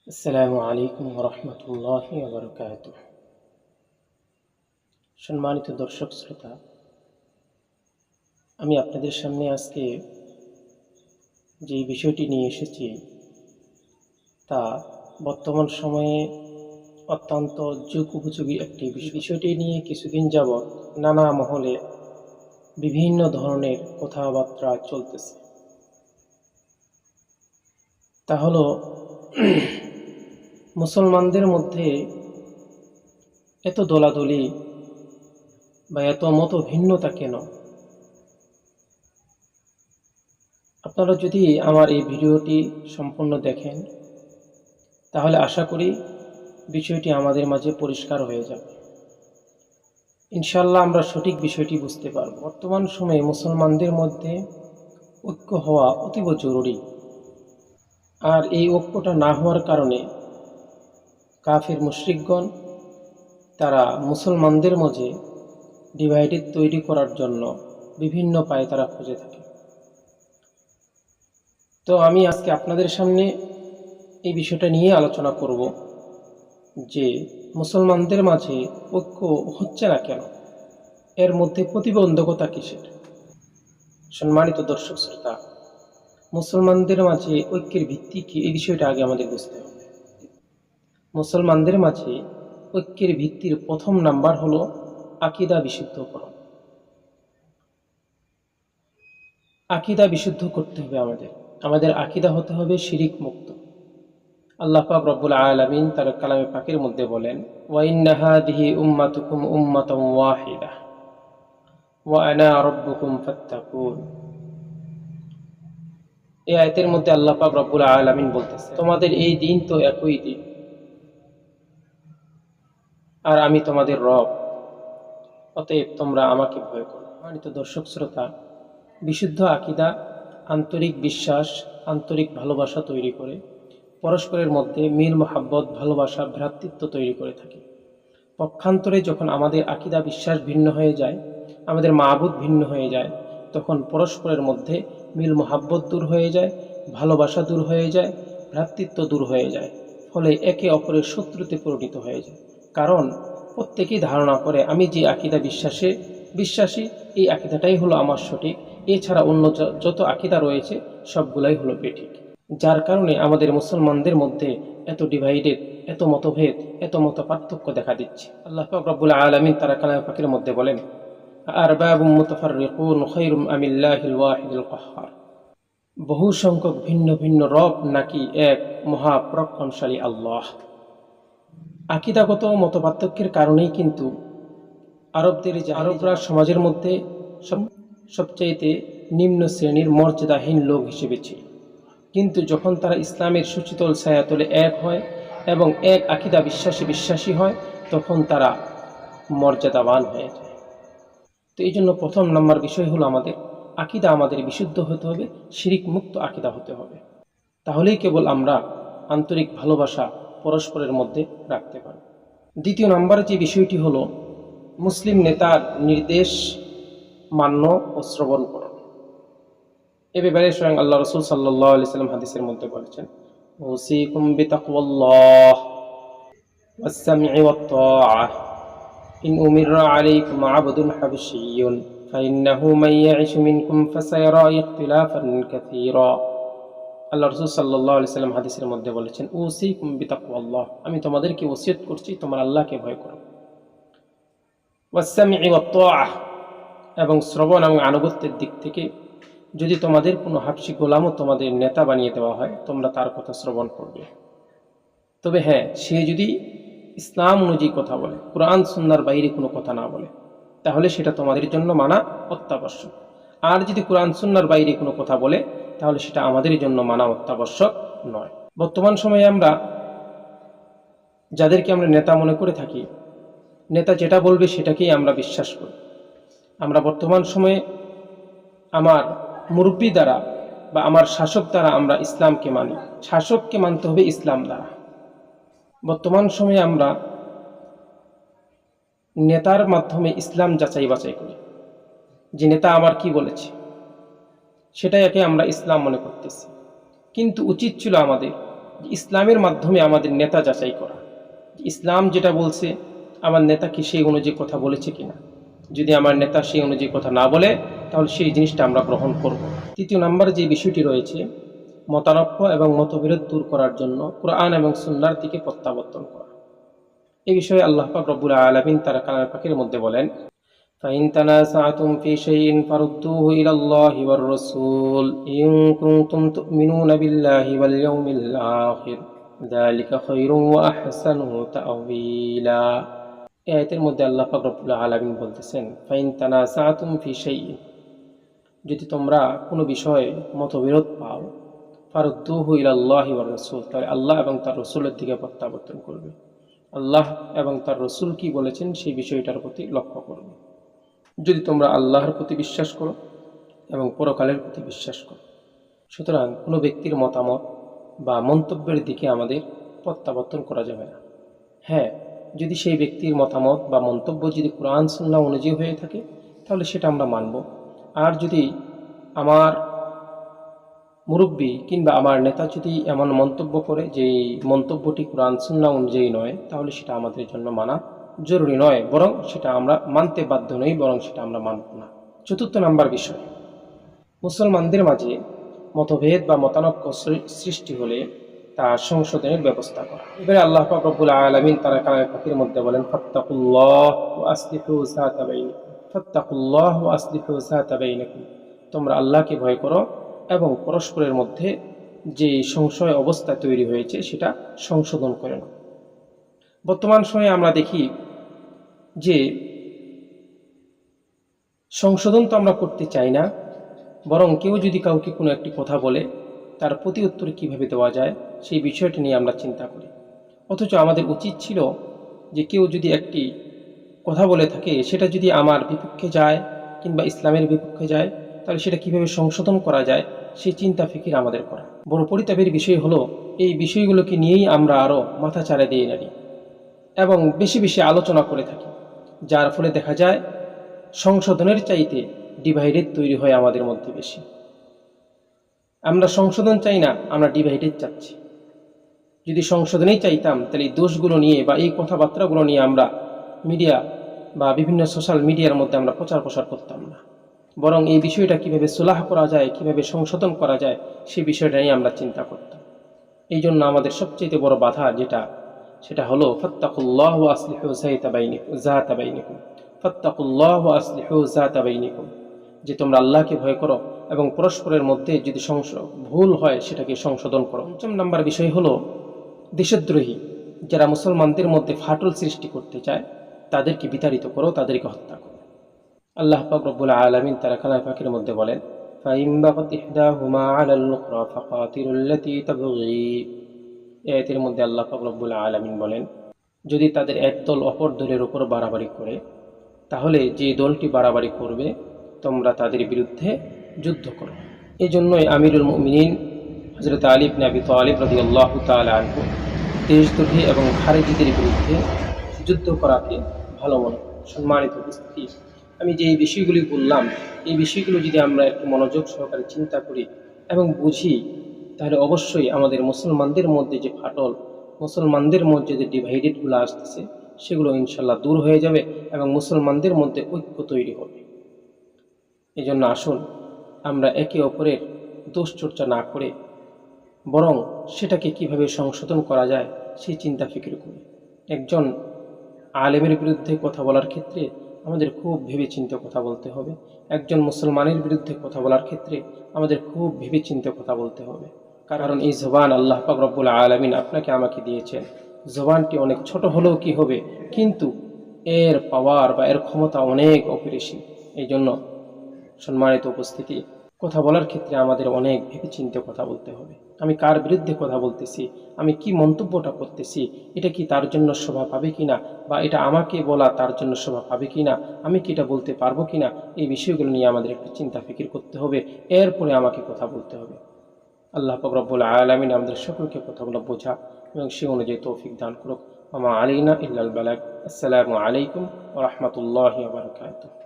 আসসালামু আলাইকুম রহমতুল্লাহি ওয়া বারাকাতুহু। সম্মানিত দর্শক শ্রোতা, আমি আপনাদের সামনে আজকে যে বিষয়টি নিয়ে এসেছি তা বর্তমান সময়ে অত্যন্ত যুগ উপযোগী একটি বিষয়টি নিয়ে কিছুদিন যাবৎ নানা মহলে বিভিন্ন ধরনের কথাবার্তা চলতেছে। তা হলো মুসলমানদের মধ্যে এত দলাদলি বা এত মত ভিন্নতা কেন? আপনারা যদি আমার এই ভিডিওটি সম্পূর্ণ দেখেন তাহলে আশা করি বিষয়টি আমাদের মাঝে পরিষ্কার হয়ে যাবে। ইনশাআল্লাহ আমরা সঠিক বিষয়টি বুঝতে পারব। বর্তমান সময়ে মুসলমানদের মধ্যে ঐক্য হওয়া অতীব জরুরি, আর এই ঐক্যটা না হওয়ার কারণে কাফির মুশরিকগণ তারা মুসলমানদের মাঝে ডিভাইডেড তৈরি করার জন্য বিভিন্ন পায়ে তারা খুঁজে থাকে। তো আমি আজকে আপনাদের সামনে এই বিষয়টা নিয়ে আলোচনা করব যে মুসলমানদের মাঝে ঐক্য হচ্ছে না কেন, এর মধ্যে প্রতিবন্ধকতা কিসের। সম্মানিত দর্শক শ্রোতা, মুসলমানদের মাঝে ঐক্যের ভিত্তি কি, এই বিষয়টা আগে আমাদের বুঝতে হবে। মুসলমানদের মাঝে ঐক্যের ভিত্তির প্রথম নাম্বার হলো আকীদা বিশুদ্ধকরণ। আকীদা বিশুদ্ধ করতে হবে আমাদের আকীদা হতে হবে শিরিক মুক্ত। আল্লাহ পাক রব্বুল আলামিন তার কালামে পাকের মধ্যে বলেন, ওয়া ইন্না হাযিহি উম্মাতুকুম উম্মাতান ওয়াহিদা ওয়া আনা রাব্বুকুম ফাত্তাকুন। এই আয়াতের মধ্যে আল্লাহ পাক রব্বুল আলামিন বলতেছে, তোমাদের এই দিন তো একই দিন, আর আমি তোমাদের রব, অতএব তোমরা আমাকে ভয় করো। সম্মানিত দর্শক শ্রোতা, বিশুদ্ধ আকীদা আন্তরিক বিশ্বাস, আন্তরিক ভালোবাসা তৈরি করে, পরস্পরের মধ্যে মিল মহাব্বত, ভালোবাসা, ভ্রাতৃত্ব তৈরি করে থাকে। পক্ষান্তরে যখন আমাদের আকীদা বিশ্বাস ভিন্ন হয়ে যায়, আমাদের মাবুদ ভিন্ন হয়ে যায়, তখন পরস্পরের মধ্যে মিল মহাব্বত দূর হয়ে যায়, ভালোবাসা দূর হয়ে যায়, ভ্রাতৃত্ব দূর হয়ে যায়, ফলে একে অপরের শত্রুতে পরিণত হয়ে যায়। কারণ প্রত্যেকেই ধারণা করে আমি যে আকীদা বিশ্বাসী এই আকীদাটাই হলো আমার সঠিক, এছাড়া অন্য যত আকীদা রয়েছে সবগুলাই হলো বেঠিক। যার কারণে আমাদের মুসলমানদের মধ্যে এত ডিভাইডেড, এত মতভেদ, এত মত পার্থক্য দেখা দিচ্ছে। আল্লাহ পাক রব্বুল আলামিন তারা কালামে পাকের মধ্যে বলেন, আরবাবুম মুতাফাররিকুন খায়রুম আমিল্লাহিল ওয়াহিদুল কাহ্হার। বহু সংখ্যক ভিন্ন ভিন্ন রব নাকি এক মহাপরাক্রমশালী আল্লাহ। আকীদাগত মতপার্থক্যের কারণেই কিন্তু আরবরা সমাজের মধ্যে সবচাইতে নিম্ন শ্রেণীর মর্যাদাহীন লোক হিসেবে ছিল। কিন্তু যখন তারা ইসলামের সুচিতল ছায়াতলে এক হয় এবং এক আকীদা বিশ্বাসী হয়, তখন তারা মর্যাদাবান হয়ে যায়। তো এই জন্য প্রথম নাম্বার বিষয় হলো আমাদের আকীদা আমাদের বিশুদ্ধ হতে হবে, শিরিক মুক্ত আকীদা হতে হবে। তাহলেই কেবল আমরা আন্তরিক ভালোবাসা পরস্পরের মধ্যে রাখতে পারব। দ্বিতীয় নম্বরে যে বিষয়টি হলো মুসলিম নেতার নির্দেশ মান্য ও শ্রবণ করণ। এ ব্যাপারে স্বয়ং আল্লাহ রাসূল সাল্লাল্লাহু আলাইহি সাল্লাম হাদিসের মধ্যে বলেছেন, উসিকুম বিতাকওয়াল্লাহ ওয়াস সামঈ ওয়াত তাআহ ইন উমিরা আলাইকুম আবদুন হাবশিয়্যুন ফাইন্নাহু মান ইয়া'iশ মিনকুম ফাসায়ারা ইখতিলাফান কাসীরা। আল্লাহ রাসূল সাল্লাল্লাহু আলাইহি সাল্লাম হাদিসের মধ্যে বলেছেন, উসিকুম বিতাকওয়াল্লাহ, আমি তোমাদেরকে ওসিয়ত করছি তোমরা আল্লাহকে ভয় করো। ওয়াস সামঈ ওয়াত তাআহ, এবং শ্রবণ এবং আনুগত্যের দিক থেকে যদি তোমাদের কোনো হাবশি গোলামও তোমাদের নেতা বানিয়ে দেওয়া হয়, তোমরা তার কথা শ্রবণ করবে। তবে হ্যাঁ, সে যদি ইসলাম অনুযায়ী কথা বলে, কোরআন সুন্নাহর বাইরে কোনো কথা না বলে, তাহলে সেটা তোমাদের জন্য মানা অত্যাবশ্যক। আর যদি কোরআন সুন্নাহর বাইরে কোনো কথা বলে, তাহলে সেটা আমাদের জন্য মানা অত্যাবশ্যক নয়। বর্তমান সময়ে আমরা যাদেরকে আমরা নেতা মনে করে থাকি, নেতা যেটা বলবে সেটাকেই আমরা বিশ্বাস করি। আমরা বর্তমান সময়ে আমার মুরব্বী দ্বারা বা আমার শাসক দ্বারা আমরা ইসলামকে মানি, শাসককে মানতে হবে ইসলাম দ্বারা। বর্তমান সময়ে আমরা নেতার মাধ্যমে ইসলাম যাচাই বাছাই করি, যে নেতা আমার কি বলেছে সেটাই একে আমরা ইসলাম মনে করতেছি। কিন্তু উচিত ছিল আমাদের ইসলামের মাধ্যমে আমাদের নেতা যাচাই করা, ইসলাম যেটা বলছে আমার নেতা কি সেই অনুযায়ী কথা বলেছে কিনা। যদি আমার নেতা সেই অনুযায়ী কথা না বলে তাহলে সেই জিনিসটা আমরা গ্রহণ করব। তৃতীয় নম্বরে যে বিষয়টি রয়েছে, মতানৈক্য এবং মতবিরোধ দূর করার জন্য কোরআন এবং সুন্নাহর দিকে প্রত্যাবর্তন করা। এই বিষয়ে আল্লাহ পাক রব্বুল আলামিন তার কালাম পাকের মধ্যে বলেন, فإن تنازعتم في شيء فردوه إلى الله والرسول إن كنتم تؤمنون بالله واليوم الآخر ذلك خير وأحسن تأويلا। এই আয়াতের মধ্যে আল্লাহ পাক রব্বুল আলামিন বলতেছেন, ফাইন তানাযাতুম ফি শাইইন, যদি তোমরা কোনো বিষয়ে মতবিরোধ পাও, ফারুদ্দুহু ইলাল্লাহি ওয়ার রাসূল, তাহলে আল্লাহ এবং তার রাসূলের দিকে প্রত্যাবর্তন করবে। আল্লাহ এবং তার রাসূল কি বলেছেন সেই বিষয়টার প্রতি লক্ষ্য করবে। যদি তোমরা আল্লাহর প্রতি বিশ্বাস করো এবং পরকালের প্রতি বিশ্বাস করো। সুতরাং কোনো ব্যক্তির মতামত বা মন্তব্যের দিকে আমাদের প্রত্যাবর্তন করা যাবে না। হ্যাঁ, যদি সেই ব্যক্তির মতামত বা মন্তব্য যদি কোরআন সুন্নাহ অনুযায়ী হয়ে থাকে তাহলে সেটা আমরা মানব। আর যদি আমার মুরব্বী কিংবা আমার নেতা যদি এমন মন্তব্য করে যে মন্তব্যটি কোরআন সুন্নাহ অনুযায়ী নয়, তাহলে সেটা আমাদের জন্য মানা জরুরি নয়, বরং সেটা আমরা মানতে বাধ্য নই, বরং সেটা আমরা মানব না। চতুর্থ নাম্বার বিষয়, মুসলমানদের মাঝে মতভেদ বা মতানৈক্য সৃষ্টি হলে তা সংশোধনের ব্যবস্থা করা। এবারে আল্লাহ পাক রব্বুল আলামিন তার কালামে পাকের মধ্যে বলেন, ফাত্তাকুল্লাহ ওয়া আসলিহু যাতা বাইনিকুম, ফাত্তাকুল্লাহ ওয়া আসলিহু যাতা বাইনিকুম, তোমরা আল্লাহকে ভয় করো এবং পরস্পরের মধ্যে যে সংশয় অবস্থা তৈরি হয়েছে সেটা সংশোধন করে নাও। বর্তমান সময়ে আমরা দেখি যে সংশোধন তো আমরা করতে চাই না, বরং কেউ যদি কাউকে কোনো একটি কথা বলে তার প্রতি উত্তর কীভাবে দেওয়া যায় সেই বিষয়টি নিয়ে আমরা চিন্তা করি। অথচ আমাদের উচিত ছিল যে কেউ যদি একটি কথা বলে থাকে সেটা যদি আমার বিপক্ষে যায় কিংবা ইসলামের বিপক্ষে যায়, তাহলে সেটা কীভাবে সংশোধন করা যায় সেই চিন্তা ফিকির আমাদের করা। বড় পরিতাপের বিষয় হলো এই বিষয়গুলোকে নিয়েই আমরা আরও মাথা চাড়া দিয়ে নাড়ি এবং বেশি বেশি আলোচনা করে থাকি, যার ফলে দেখা যায় সংশোধনের চাইতে ডিভাইডেড তৈরি হয় আমাদের মধ্যে বেশি। আমরা সংশোধন চাই না, আমরা ডিভাইডেড চাচ্ছি। যদি সংশোধনেই চাইতাম তাহলে এই দোষগুলো নিয়ে বা এই কথাবার্তাগুলো নিয়ে আমরা মিডিয়া বা বিভিন্ন সোশ্যাল মিডিয়ার মধ্যে আমরা প্রচার প্রসার করতাম না, বরং এই বিষয়টা কিভাবে সুলাহ করা যায়, কিভাবে সংশোধন করা যায় সেই বিষয়টা নিয়ে আমরা চিন্তা করতাম। এই জন্য আমাদের সবচেয়ে বড় বাধা যেটা, সেটা হলো ফাত্তাকুল্লাহ ওয়া আসলিহু যাতা বাইনিকুম, ফাত্তাকুল্লাহ ওয়া আসলিহু যাতা বাইনিকুম, যে তোমরা আল্লাহকে ভয় করো এবং পরস্পরের মধ্যে যদি ভুল হয় সেটাকে সংশোধন করো। পঞ্চম নাম্বার বিষয় হলো দেশদ্রোহী যারা মুসলমানদের মধ্যে ফাটল সৃষ্টি করতে চায় তাদেরকে বিতাড়িত করো, তাদেরকে হত্যা করো। আল্লাহ পাক রব্বুল আলামিন তার কালামে পাকের মধ্যে বলেন, ফাইন বাগাত ইহদাহুমা আলাল উখরা ফাকাতিলুল লাতী তাবগী। এর মধ্যে আল্লাহ পাক রব্বুল আলামিন বলেন, যদি তাদের এক দল অপর দলের উপর বাড়াবাড়ি করে তাহলে যে দলটি বাড়াবাড়ি করবে তোমরা তাদের বিরুদ্ধে যুদ্ধ করো। এই জন্যই আমিরুল মুমিনিন হযরত আলী ইবনে আবি তালিব রাদিয়াল্লাহু তাআলা আনহু দেশদ্রোহী এবং খারেজিদের বিরুদ্ধে যুদ্ধ করাকে ভালো মনে। সম্মানিত উপস্থিতি, আমি যে এই বিষয়গুলি বললাম এই বিষয়গুলো যদি আমরা একটু মনোযোগ সহকারে চিন্তা করি এবং বুঝি, তাহলে অবশ্যই আমাদের মুসলমানদের মধ্যে যে ফাটল, মুসলমানদের মধ্যে যে ডিভাইডেডগুলো আসতেছে সেগুলো ইনশাল্লাহ দূর হয়ে যাবে এবং মুসলমানদের মধ্যে ঐক্য তৈরি হবে। এই জন্য আসুন আমরা একে অপরের দোষ চর্চা না করে বরং সেটাকে কিভাবে সংশোধন করা যায় সেই চিন্তা ফিকির করি। একজন আলেমের বিরুদ্ধে কথা বলার ক্ষেত্রে আমাদের খুব ভেবেচিন্তে কথা বলতে হবে। একজন মুসলমানের বিরুদ্ধে কথা বলার ক্ষেত্রে আমাদের খুব ভেবেচিন্তে কথা বলতে হবে, কারণ এই জবান আল্লাহ পাক রব্বুল আলামিন আপনাকে আমাকে দিয়েছেন। জবানটি অনেক ছোট হলেও কি হবে, কিন্তু এর পাওয়ার বা এর ক্ষমতা অনেক অপরিসীম। এই জন্য সম্মানিত উপস্থিতি, কথা বলার ক্ষেত্রে আমাদের অনেক ভেবেচিন্তে কথা বলতে হবে। আমি কার বিরুদ্ধে কথা বলতেছি, আমি কি মন্তব্যটা করতেছি, এটা কি তার জন্য শোভা পাবে কিনা, বা এটা আমাকে বলা তার জন্য শোভা পাবে কিনা, আমি কি এটা বলতে পারবো কিনা, এই বিষয়গুলো নিয়ে আমাদের একটু চিন্তা ফিকির করতে হবে, এরপরে আমাকে কথা বলতে হবে। আল্লাহ পাক রব্বুল আলামিন আমাদের সকলকে কথাগুলো বোঝা এবং সে অনুযায়ী তৌফিক দান করুক। ওয়া মা আলাইনা ইল্লাল বালাগ। আসসালামু আলাইকুম ওয়া রাহমাতুল্লাহি ওয়া বারাকাতুহু।